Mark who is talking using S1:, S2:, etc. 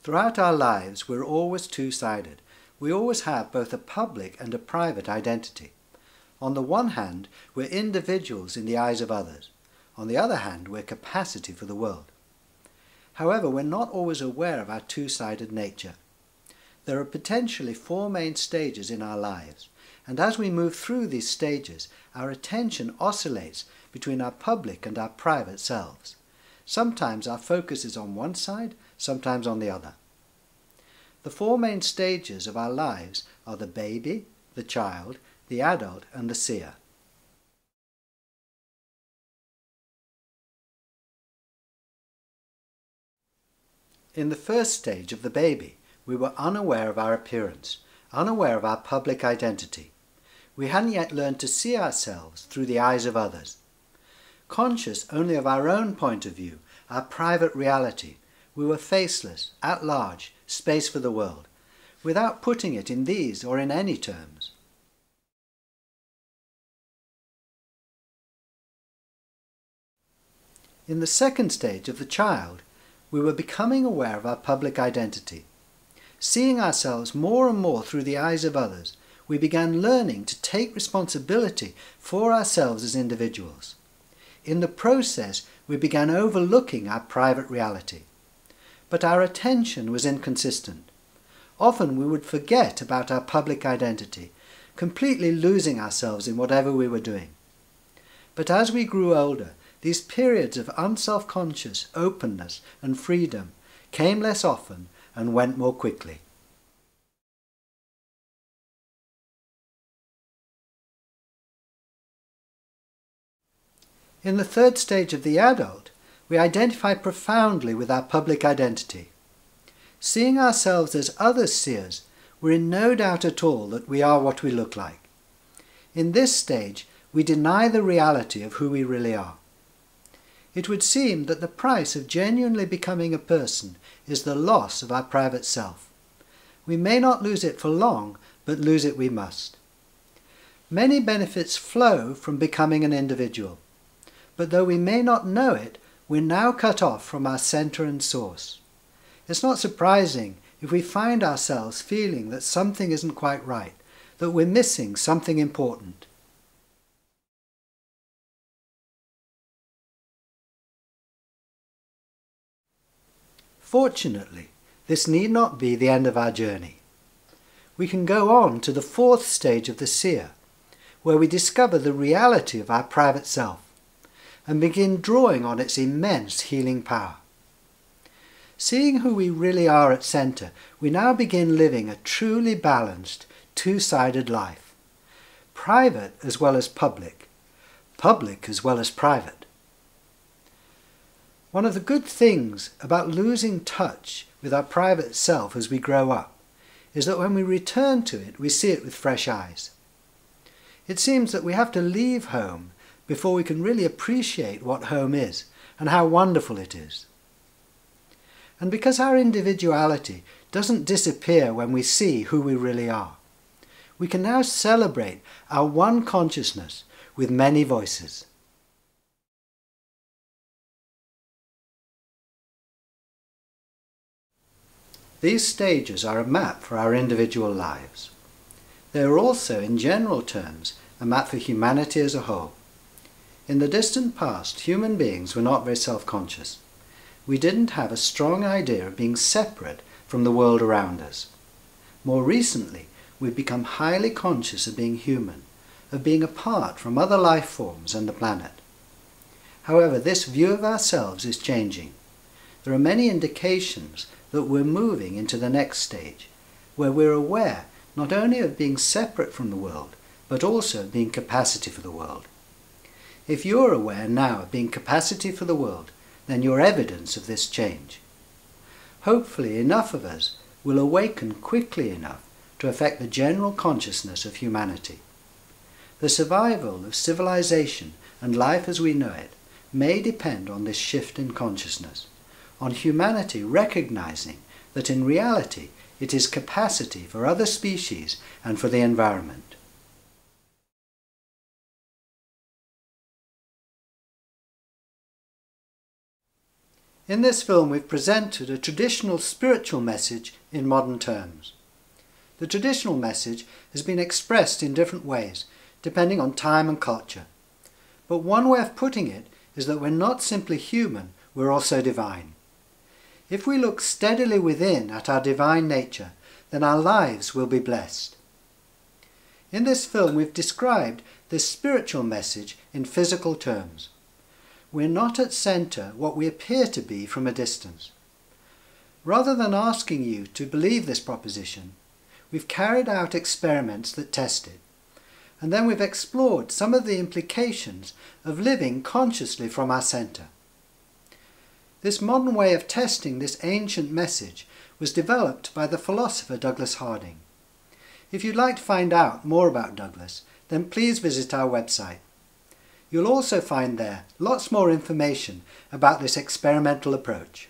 S1: Throughout our lives, we're always two-sided. We always have both a public and a private identity. On the one hand, we're individuals in the eyes of others. On the other hand, we're capacity for the world. However, we're not always aware of our two-sided nature. There are potentially 4 main stages in our lives, and as we move through these stages, our attention oscillates between our public and our private selves. Sometimes our focus is on one side, sometimes on the other. The 4 main stages of our lives are the baby, the child, the adult, and the seer. In the first stage of the baby, we were unaware of our appearance, unaware of our public identity. We hadn't yet learned to see ourselves through the eyes of others. Conscious only of our own point of view, our private reality, we were faceless, at large, space for the world, without putting it in these or in any terms. In the second stage of the child, we were becoming aware of our public identity. Seeing ourselves more and more through the eyes of others, we began learning to take responsibility for ourselves as individuals. In the process, we began overlooking our private reality. But our attention was inconsistent. Often we would forget about our public identity, completely losing ourselves in whatever we were doing. But as we grew older, these periods of unself-conscious openness and freedom came less often and went more quickly. In the third stage of the adult, we identify profoundly with our public identity. Seeing ourselves as others see us, we're in no doubt at all that we are what we look like. In this stage, we deny the reality of who we really are. It would seem that the price of genuinely becoming a person is the loss of our private self. We may not lose it for long, but lose it we must. Many benefits flow from becoming an individual. But though we may not know it, we're now cut off from our centre and source. It's not surprising if we find ourselves feeling that something isn't quite right, that we're missing something important. Fortunately, this need not be the end of our journey. We can go on to the 4th stage of the seer, where we discover the reality of our private self and begin drawing on its immense healing power. Seeing who we really are at centre, we now begin living a truly balanced, two-sided life. Private as well as public, public as well as private. One of the good things about losing touch with our private self as we grow up is that when we return to it, we see it with fresh eyes. It seems that we have to leave home before we can really appreciate what home is and how wonderful it is. And because our individuality doesn't disappear when we see who we really are, we can now celebrate our one consciousness with many voices. These stages are a map for our individual lives. They are also, in general terms, a map for humanity as a whole. In the distant past, human beings were not very self-conscious. We didn't have a strong idea of being separate from the world around us. More recently, we've become highly conscious of being human, of being apart from other life forms and the planet. However, this view of ourselves is changing. There are many indications that we're moving into the next stage, where we're aware not only of being separate from the world, but also of being capacity for the world. If you're aware now of being capacity for the world, then you're evidence of this change. Hopefully enough of us will awaken quickly enough to affect the general consciousness of humanity. The survival of civilization and life as we know it may depend on this shift in consciousness, on humanity recognizing that in reality it is capacity for other species and for the environment. In this film we've presented a traditional spiritual message in modern terms. The traditional message has been expressed in different ways, depending on time and culture. But one way of putting it is that we're not simply human, we're also divine. If we look steadily within at our divine nature, then our lives will be blessed. In this film we've described this spiritual message in physical terms. We're not at centre what we appear to be from a distance. Rather than asking you to believe this proposition, we've carried out experiments that test it, and then we've explored some of the implications of living consciously from our centre. This modern way of testing this ancient message was developed by the philosopher Douglas Harding. If you'd like to find out more about Douglas, then please visit our website. You'll also find there lots more information about this experimental approach.